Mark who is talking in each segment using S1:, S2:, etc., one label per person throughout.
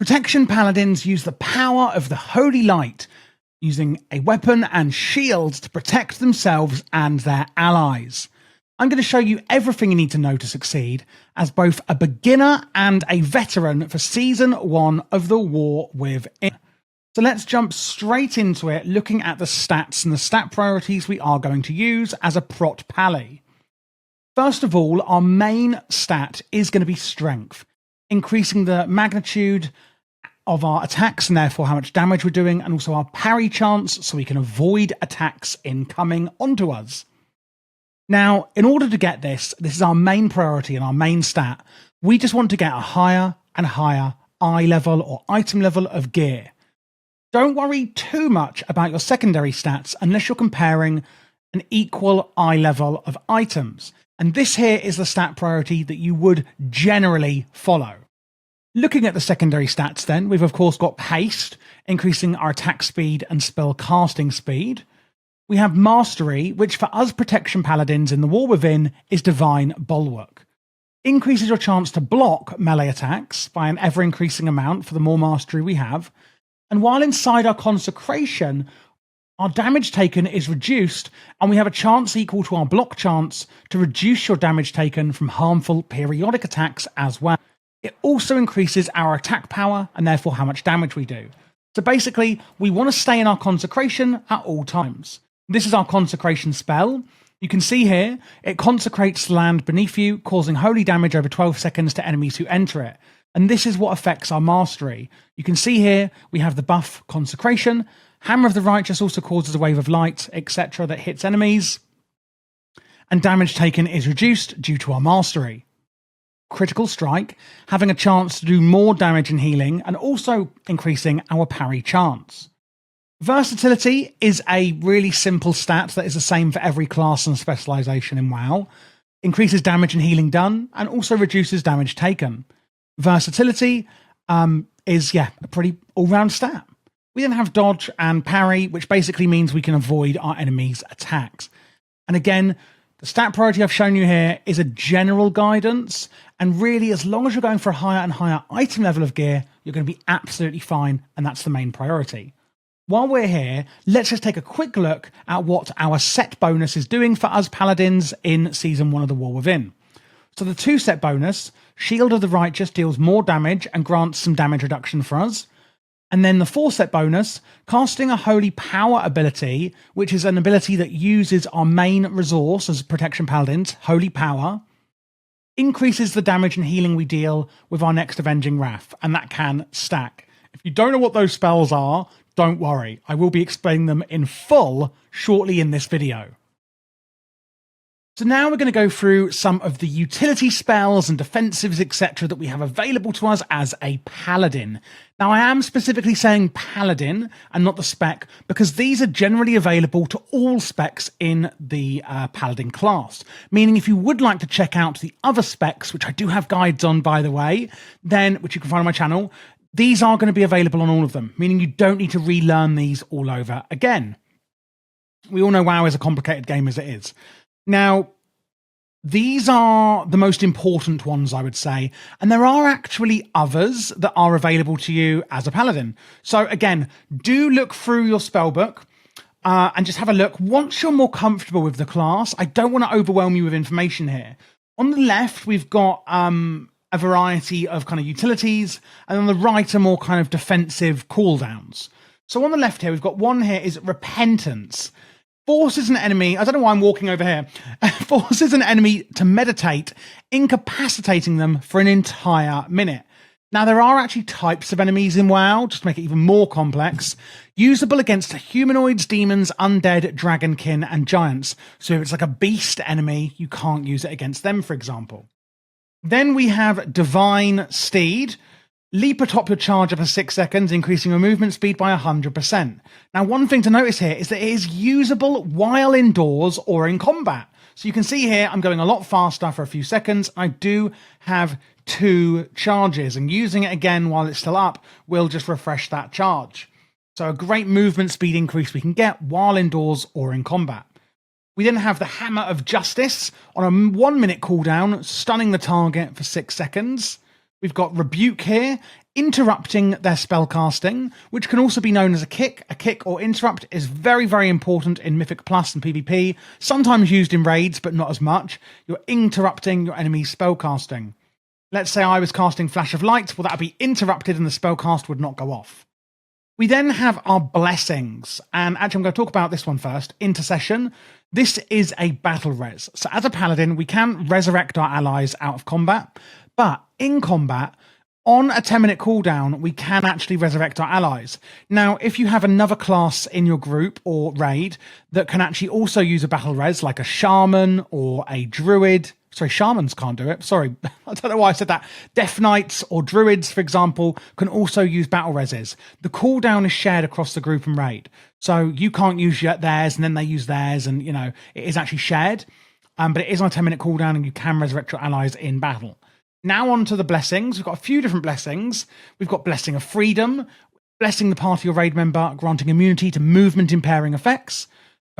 S1: Protection Paladins use the power of the Holy Light, using a weapon and shields to protect themselves and their allies. I'm going to show you everything you need to know to succeed as both a beginner and a veteran for Season 1 of the War Within. So let's jump straight into it, looking at the stats and the stat priorities we are going to use as a Prot Pally. First of all, our main stat is going to be Strength, increasing the magnitude of our attacks and therefore how much damage we're doing, and also our parry chance so we can avoid attacks incoming onto us. Now, in order to get this is our main priority and our main stat. We just want to get a higher and higher eye level or item level of gear. Don't worry too much about your secondary stats unless you're comparing an equal eye level of items. And this here is the stat priority that you would generally follow. Looking at the secondary stats then, we've of course got Haste, increasing our attack speed and spell casting speed. We have Mastery, which for us Protection Paladins in the War Within is Divine Bulwark. Increases your chance to block melee attacks by an ever-increasing amount for the more Mastery we have. And while inside our Consecration, our damage taken is reduced, and we have a chance equal to our block chance to reduce your damage taken from harmful periodic attacks as well. It also increases our attack power and therefore how much damage we do. So basically, we want to stay in our Consecration at all times. This is our Consecration spell. You can see here, it consecrates land beneath you, causing holy damage over 12 seconds to enemies who enter it. And this is what affects our Mastery. You can see here, we have the buff Consecration. Hammer of the Righteous also causes a wave of light, etc. that hits enemies. And damage taken is reduced due to our Mastery. Critical Strike, having a chance to do more damage and healing, and also increasing our parry chance. Versatility is a really simple stat that is the same for every class and specialization in WoW. Increases damage and healing done, and also reduces damage taken. Versatility is, a pretty all-round stat. We then have Dodge and Parry, which basically means we can avoid our enemies' attacks. And again, the stat priority I've shown you here is a general guidance, and really, as long as you're going for a higher and higher item level of gear, you're going to be absolutely fine, and that's the main priority. While we're here, let's just take a quick look at what our set bonus is doing for us Paladins in Season 1 of the War Within. So the 2 set bonus, Shield of the Righteous, deals more damage and grants some damage reduction for us. And then the 4 set bonus, casting a Holy Power ability, which is an ability that uses our main resource as Protection Paladins, Holy Power, increases the damage and healing we deal with our next Avenging Wrath, and that can stack. If you don't know what those spells are, don't worry, I will be explaining them in full shortly in this video. So now we're going to go through some of the utility spells and defensives, etc. that we have available to us as a Paladin. Now I am specifically saying Paladin and not the spec because these are generally available to all specs in the Paladin class. Meaning if you would like to check out the other specs, which I do have guides on by the way, then which you can find on my channel, these are going to be available on all of them, meaning you don't need to relearn these all over again. We all know WoW is a complicated game as it is. Now, these are the most important ones, I would say, and there are actually others that are available to you as a Paladin. So again, do look through your spellbook and just have a look. Once you're more comfortable with the class, I don't want to overwhelm you with information here. On the left, we've got a variety of kind of utilities, and on the right are more kind of defensive cooldowns. So on the left here, we've got one here is Repentance. Forces an enemy, I don't know why I'm walking over here, forces an enemy to meditate, incapacitating them for an entire minute. Now, there are actually types of enemies in WoW, just to make it even more complex, usable against humanoids, demons, undead, dragonkin, and giants. So if it's like a beast enemy, you can't use it against them, for example. Then we have Divine Steed. Leap atop your charge for 6 seconds, increasing your movement speed by 100%. Now, one thing to notice here is that it is usable while indoors or in combat. So you can see here, I'm going a lot faster for a few seconds. I do have 2 charges, and using it again while it's still up will just refresh that charge. So a great movement speed increase we can get while indoors or in combat. We then have the Hammer of Justice on a 1-minute cooldown, stunning the target for 6 seconds. We've got Rebuke here, interrupting their spellcasting, which can also be known as a kick. A kick or interrupt is very, very important in Mythic Plus and PvP, sometimes used in raids, but not as much. You're interrupting your enemy's spellcasting. Let's say I was casting Flash of Light, well, that would be interrupted and the spellcast would not go off. We then have our blessings, and actually I'm going to talk about this one first, Intercession. This is a battle res. So as a paladin, we can resurrect our allies out of combat, but in combat, on a 10-minute cooldown, we can actually resurrect our allies. Now, if you have another class in your group or raid that can actually also use a battle res, like a shaman or a druid. Sorry, shamans can't do it. Sorry, I don't know why I said that. Death Knights or druids, for example, can also use battle reses. The cooldown is shared across the group and raid. So you can't use theirs and then they use theirs, and, you know, it is actually shared. But it is on a 10-minute cooldown and you can resurrect your allies in battle. Now on to the blessings. We've got a few different blessings. We've got Blessing of Freedom, blessing the party or raid member, granting immunity to movement impairing effects.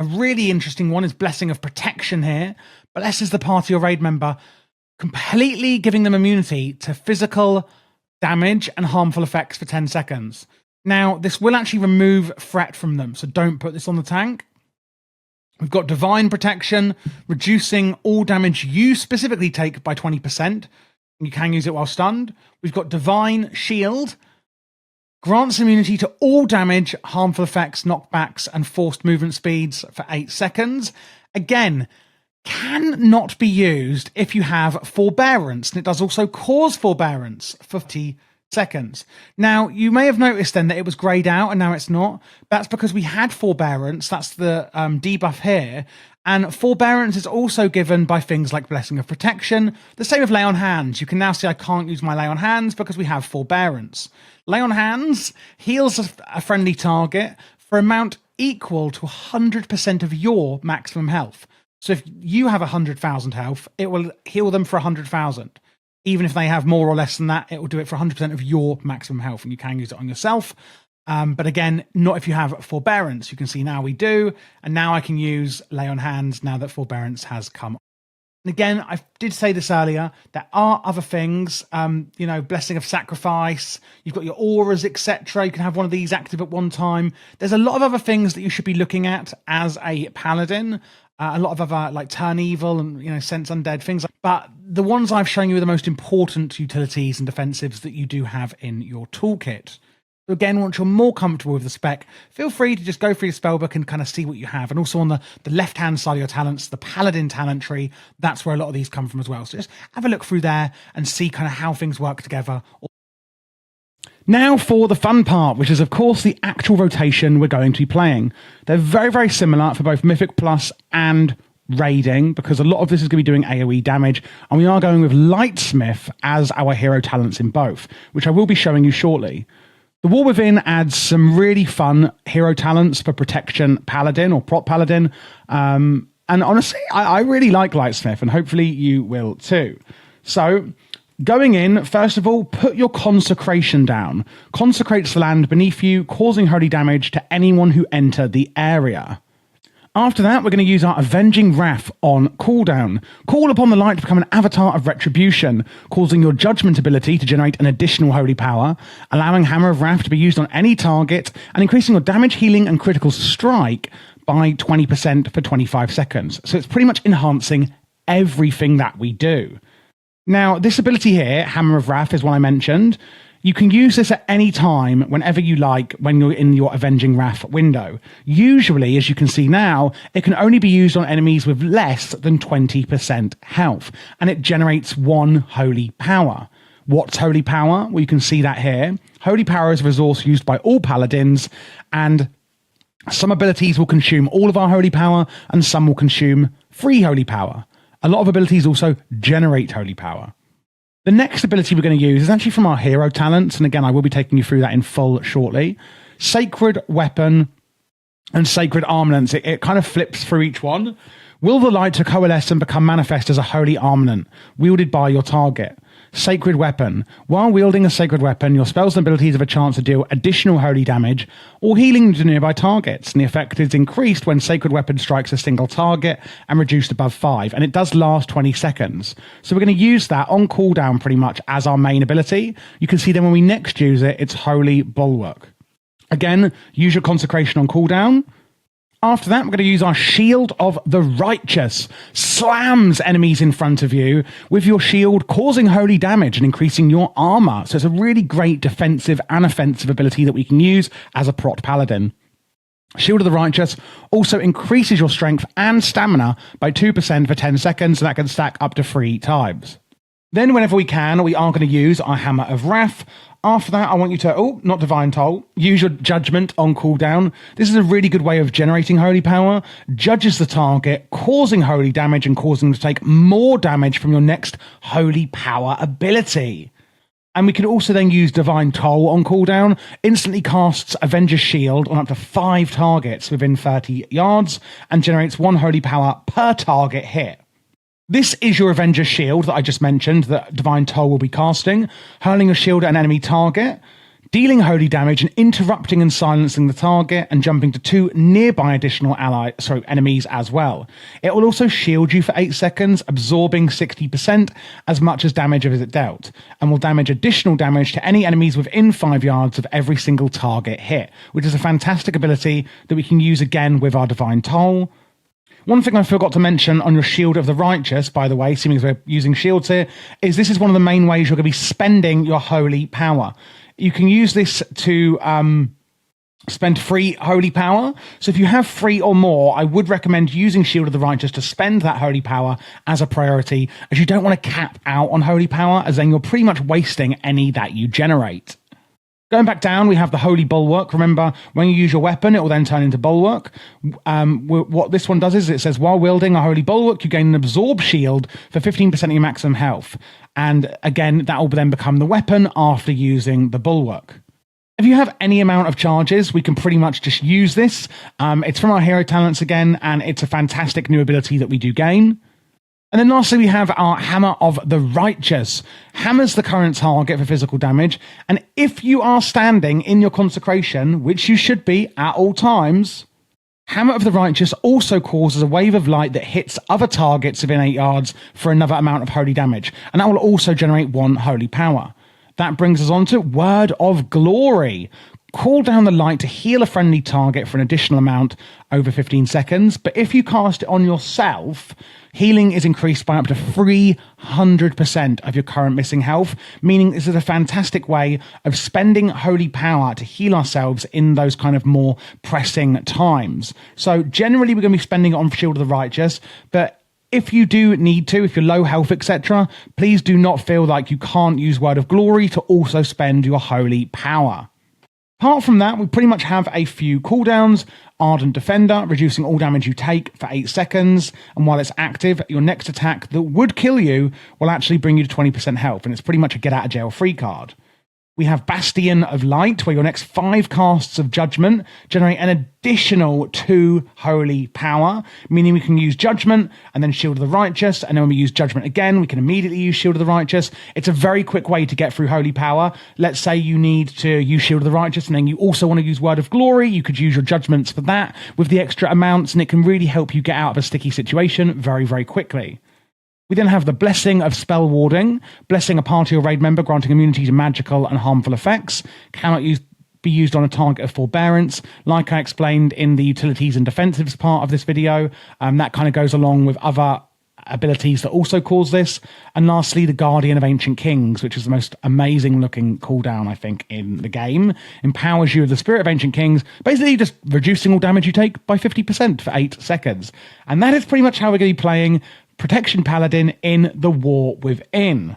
S1: A really interesting one is Blessing of Protection here. Blesses the party or raid member, completely giving them immunity to physical damage and harmful effects for 10 seconds. Now, this will actually remove threat from them, so don't put this on the tank. We've got Divine Protection, reducing all damage you specifically take by 20%. You can use it while stunned. We've got Divine Shield, grants immunity to all damage, harmful effects, knockbacks, and forced movement speeds for 8 seconds. Again, can not be used if you have Forbearance, and it does also cause Forbearance for 50 seconds. Now, you may have noticed then that it was greyed out and now it's not. That's because we had Forbearance. That's the debuff here. And Forbearance is also given by things like Blessing of Protection. The same with Lay on Hands. You can now see I can't use my Lay on Hands because we have Forbearance. Lay on Hands heals a friendly target for amount equal to 100% of your maximum health. So if you have 100,000 health, it will heal them for 100,000. Even if they have more or less than that, it will do it for 100% of your maximum health, and you can use it on yourself. But again, not if you have Forbearance. You can see now we do, and now I can use Lay on Hands now that Forbearance has come. And again, I did say this earlier, there are other things, you know, Blessing of Sacrifice, you've got your auras, etc. You can have one of these active at one time. There's a lot of other things that you should be looking at as a paladin. A lot of other, like Turn Evil and, you know, Sense Undead, things. But the ones I've shown you are the most important utilities and defensives that you do have in your toolkit. So again, once you're more comfortable with the spec, feel free to just go through your spellbook and kind of see what you have. And also on the left-hand side of your talents, the Paladin talent tree, that's where a lot of these come from as well. So just have a look through there and see kind of how things work together. Now for the fun part, which is, of course, the actual rotation we're going to be playing. They're very, very similar for both Mythic Plus and raiding, because a lot of this is going to be doing AoE damage, and we are going with Lightsmith as our hero talents in both, which I will be showing you shortly. The War Within adds some really fun hero talents for Protection Paladin or Prot Paladin, and honestly, I really like Lightsmith, and hopefully you will too. So, going in, first of all, put your Consecration down. Consecrates the land beneath you, causing holy damage to anyone who enter the area. After that, we're going to use our Avenging Wrath on cooldown. Call upon the light to become an avatar of retribution, causing your Judgment ability to generate an additional holy power, allowing Hammer of Wrath to be used on any target, and increasing your damage, healing, and critical strike by 20% for 25 seconds. So it's pretty much enhancing everything that we do. Now, this ability here, Hammer of Wrath, is what I mentioned. You can use this at any time, whenever you like, when you're in your Avenging Wrath window. Usually, as you can see now, it can only be used on enemies with less than 20% health, and it generates 1 holy power. What's holy power? Well, you can see that here. Holy power is a resource used by all paladins, and some abilities will consume all of our holy power, and some will consume free holy power. A lot of abilities also generate holy power. The next ability we're going to use is actually from our hero talents, and again, I will be taking you through that in full shortly. Sacred Weapon and Sacred Armaments. It kind of flips through each one. Will the light to coalesce and become manifest as a holy armament, wielded by your target. Sacred Weapon. While wielding a sacred weapon, your spells and abilities have a chance to deal additional holy damage or healing to nearby targets, and the effect is increased when Sacred Weapon strikes a single target and reduced above 5, and it does last 20 seconds. So we're going to use that on cooldown pretty much as our main ability. You can see then when we next use it, it's Holy Bulwark. Again, use your Consecration on cooldown. After that, we're going to use our Shield of the Righteous. Slams enemies in front of you with your shield, causing holy damage and increasing your armor. So it's a really great defensive and offensive ability that we can use as a Prot Paladin. Shield of the Righteous also increases your strength and stamina by 2% for 10 seconds, and that can stack up to 3 times. Then whenever we can, we are going to use our Hammer of Wrath. After that, I want you to, not Divine Toll, use your Judgment on cooldown. This is a really good way of generating holy power. Judges the target, causing holy damage and causing them to take more damage from your next holy power ability. And we can also then use Divine Toll on cooldown. Instantly casts Avenger's Shield on up to 5 targets within 30 yards and generates 1 holy power per target hit. This is your Avenger's Shield that I just mentioned that Divine Toll will be casting, hurling a shield at an enemy target, dealing holy damage and interrupting and silencing the target, and jumping to 2 nearby additional enemies as well. It will also shield you for 8 seconds, absorbing 60% as much as damage as it dealt, and will damage additional damage to any enemies within 5 yards of every single target hit, which is a fantastic ability that we can use again with our Divine Toll. One thing I forgot to mention on your Shield of the Righteous, by the way, seeing as we're using shields here, is this is one of the main ways you're going to be spending your holy power. You can use this to spend free holy power. So if you have 3 or more, I would recommend using Shield of the Righteous to spend that holy power as a priority, as you don't want to cap out on holy power, as then you're pretty much wasting any that you generate. Going back down, we have the Holy Bulwark. Remember, when you use your weapon, it will then turn into Bulwark. What this one does is it says, while wielding a Holy Bulwark, you gain an Absorb Shield for 15% of your maximum health. And again, that will then become the weapon after using the Bulwark. If you have any amount of charges, we can pretty much just use this. It's from our hero talents again, and it's a fantastic new ability that we do gain. And then lastly, we have our Hammer of the Righteous. Hammer's the current target for physical damage, and if you are standing in your consecration, which you should be at all times, Hammer of the Righteous also causes a wave of light that hits other targets within 8 yards for another amount of holy damage, and that will also generate 1 holy power. That brings us on to Word of Glory. Call down the light to heal a friendly target for an additional amount over 15 seconds, but if you cast it on yourself, healing is increased by up to 300% of your current missing health, meaning this is a fantastic way of spending holy power to heal ourselves in those kind of more pressing times. So generally we're going to be spending it on Shield of the Righteous, but if you do need to, if you're low health, etc., please do not feel like you can't use Word of Glory to also spend your holy power. Apart from that, we pretty much have a few cooldowns. Ardent Defender, reducing all damage you take for 8 seconds. And while it's active, your next attack that would kill you will actually bring you to 20% health. And it's pretty much a get out of jail free card. We have Bastion of Light, where your next 5 casts of Judgment generate an additional 2 holy power, meaning we can use Judgment and then Shield of the Righteous, and then when we use Judgment again, we can immediately use Shield of the Righteous. It's a very quick way to get through holy power. Let's say you need to use Shield of the Righteous, and then you also want to use Word of Glory. You could use your Judgments for that with the extra amounts, and it can really help you get out of a sticky situation very, very quickly. We then have the Blessing of Spell Warding, blessing a party or raid member, granting immunity to magical and harmful effects. Cannot be used on a target of forbearance. Like I explained in the utilities and defensives part of this video, that kind of goes along with other abilities that also cause this. And lastly, the Guardian of Ancient Kings, which is the most amazing looking cooldown, I think, in the game. Empowers you with the Spirit of Ancient Kings, basically just reducing all damage you take by 50% for 8 seconds. And that is pretty much how we're going to be playing Protection Paladin in the War Within.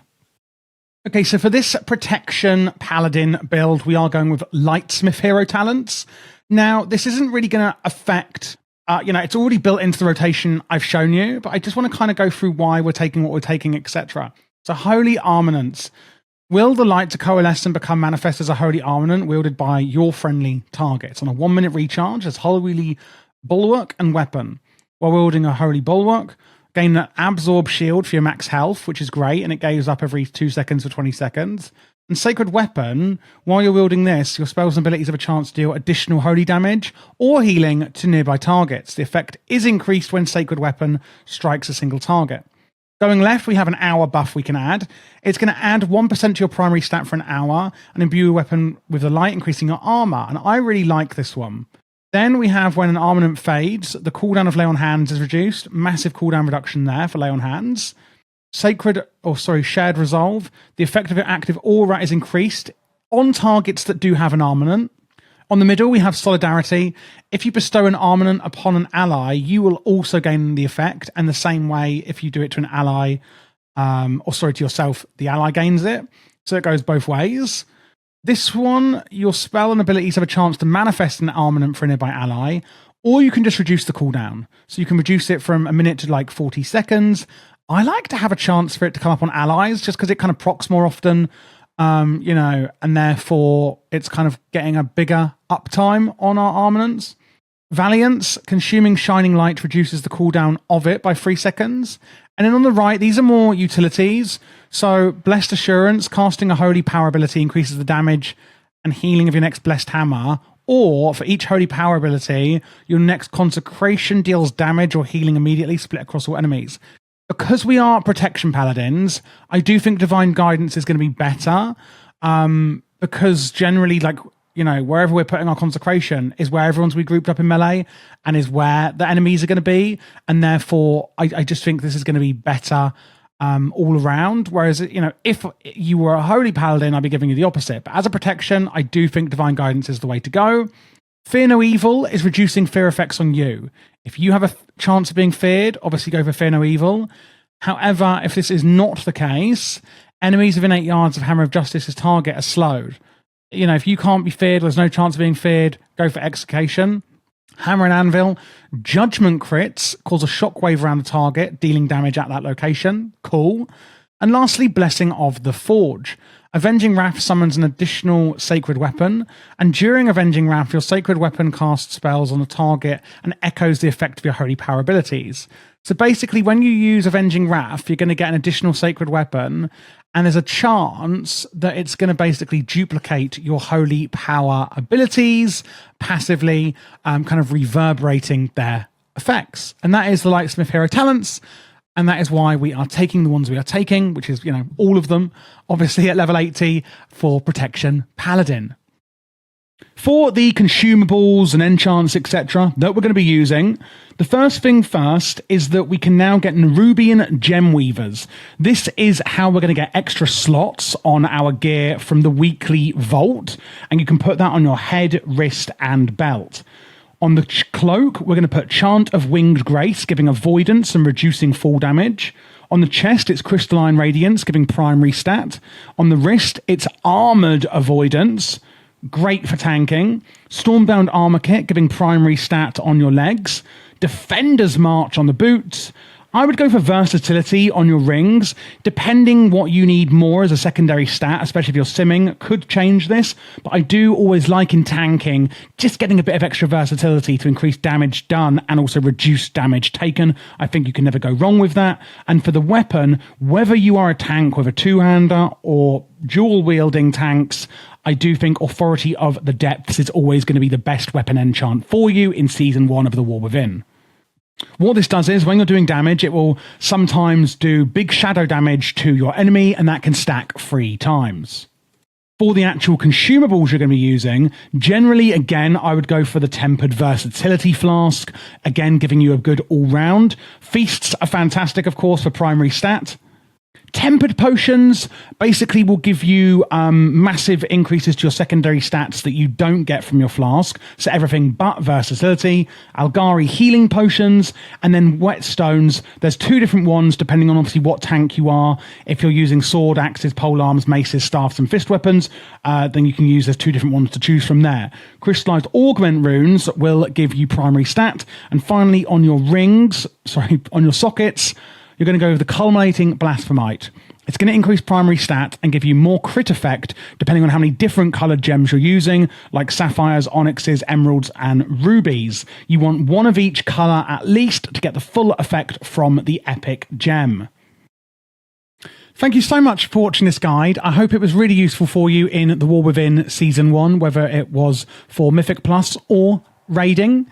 S1: Okay, so for this Protection Paladin build, we are going with Lightsmith hero talents. Now, this isn't really going to affect, it's already built into the rotation I've shown you, but I just want to kind of go through why we're taking what we're taking, etc. So Holy Armaments. Will the light to coalesce and become manifest as a holy armament wielded by your friendly targets on a 1-minute recharge as Holy Bulwark and Weapon. While wielding a Holy Bulwark, gain an absorb shield for your max health, which is great, and it goes up every 2 seconds for 20 seconds. And Sacred Weapon, while you're wielding this, your spells and abilities have a chance to deal additional holy damage or healing to nearby targets. The effect is increased when Sacred Weapon strikes a single target. Going left, we have an hour buff we can add. It's going to add 1% to your primary stat for an hour and imbue a weapon with the light, increasing your armor. And I really like this one. Then we have when an armament fades, the cooldown of Lay on Hands is reduced. Massive cooldown reduction there for Lay on Hands. Shared Resolve. The effect of your active aura is increased on targets that do have an armament. On the middle, we have Solidarity. If you bestow an armament upon an ally, you will also gain the effect. And the same way, if you do it to an ally, to yourself, the ally gains it. So it goes both ways. This one, your spell and abilities have a chance to manifest an armament for a nearby ally, or you can just reduce the cooldown. So you can reduce it from a minute to like 40 seconds. I like to have a chance for it to come up on allies just because it kind of procs more often, and therefore it's kind of getting a bigger uptime on our armaments. Valiance, consuming Shining Light reduces the cooldown of it by 3 seconds. And then on the right, these are more utilities. So Blessed Assurance, casting a holy power ability increases the damage and healing of your next blessed hammer. Or for each holy power ability, your next consecration deals damage or healing immediately, split across all enemies. Because we are protection paladins, I do think divine guidance is going to be better. Because generally, wherever we're putting our consecration is where everyone's grouped up in melee and is where the enemies are going to be. And therefore, I just think this is going to be better all around. Whereas, if you were a holy paladin, I'd be giving you the opposite. But as a protection, I do think divine guidance is the way to go. Fear no evil is reducing fear effects on you. If you have a chance of being feared, obviously go for fear no evil. However, if this is not the case, enemies within 8 yards of Hammer of Justice's target are slowed. If you can't be feared, there's no chance of being feared, go for Execution. Hammer and Anvil, Judgment crits cause a shockwave around the target, dealing damage at that location. Cool. And lastly, Blessing of the Forge. Avenging Wrath summons an additional sacred weapon, and during Avenging Wrath, your sacred weapon casts spells on the target and echoes the effect of your holy power abilities. So basically, when you use Avenging Wrath, you're going to get an additional sacred weapon, and there's a chance that it's going to basically duplicate your holy power abilities passively, kind of reverberating their effects. And that is the Lightsmith Hero Talents. And that is why we are taking the ones we are taking, which is, all of them, obviously at level 80 for Protection Paladin. For the consumables and enchants, etc., that we're going to be using, the first thing first is that we can now get Nerubian Gem Weavers. This is how we're going to get extra slots on our gear from the weekly vault, and you can put that on your head, wrist, and belt. On the cloak, we're going to put Chant of Winged Grace, giving avoidance and reducing fall damage. On the chest, it's Crystalline Radiance, giving primary stat. On the wrist, it's Armored Avoidance, great for tanking. Stormbound Armor Kit, giving primary stat on your legs. Defender's March on the boots. I would go for versatility on your rings, depending what you need more as a secondary stat, especially if you're simming, could change this. But I do always like in tanking, just getting a bit of extra versatility to increase damage done and also reduce damage taken. I think you can never go wrong with that. And for the weapon, whether you are a tank with a two-hander or dual-wielding tanks, I do think Authority of the Depths is always going to be the best weapon enchant for you in Season 1 of The War Within. What this does is, when you're doing damage, it will sometimes do big shadow damage to your enemy, and that can stack 3 times. For the actual consumables you're going to be using, generally, again, I would go for the Tempered Versatility Flask, again, giving you a good all-round. Feasts are fantastic, of course, for primary stat. Tempered Potions basically will give you massive increases to your secondary stats that you don't get from your flask. So everything but versatility. Algari Healing Potions, and then Whetstones. There's 2 different ones depending on obviously what tank you are. If you're using sword, axes, polearms, maces, staffs, and fist weapons, then you can use, there's 2 different ones to choose from there. Crystallized Augment Runes will give you primary stat. And finally, on your sockets, you're going to go with the Culminating Blasphemite. It's going to increase primary stat and give you more crit effect depending on how many different coloured gems you're using, like sapphires, onyxes, emeralds, and rubies. You want one of each colour at least to get the full effect from the epic gem. Thank you so much for watching this guide. I hope it was really useful for you in The War Within Season 1, whether it was for Mythic Plus or raiding.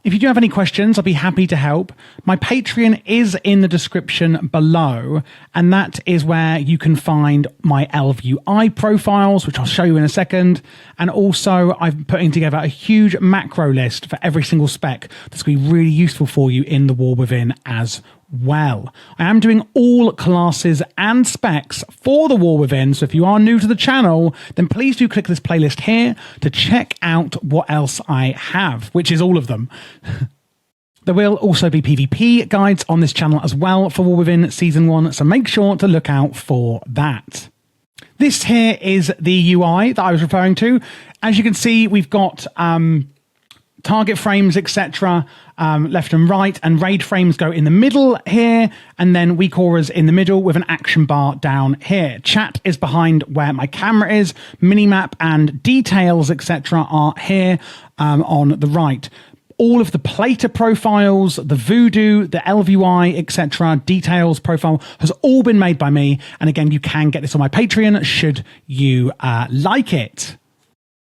S1: If you do have any questions, I'll be happy to help. My Patreon is in the description below, and that is where you can find my LVUI profiles, which I'll show you in a second. And also, I'm putting together a huge macro list for every single spec that's going to be really useful for you in The War Within as well. I am doing all classes and specs for The War Within, so if you are new to the channel, then please do click this playlist here to check out what else I have, which is all of them. There will also be PvP guides on this channel as well for War Within Season 1, so make sure to look out for that. This here is the UI that I was referring to. As you can see, we've got target frames, etc., left and right, and raid frames go in the middle here, and then weak auras in the middle with an action bar down here. Chat is behind where my camera is. Minimap and details, etc., are here on the right. All of the plater profiles, the voodoo, the LVUI, etc., details profile has all been made by me. And again, you can get this on my Patreon should you like it.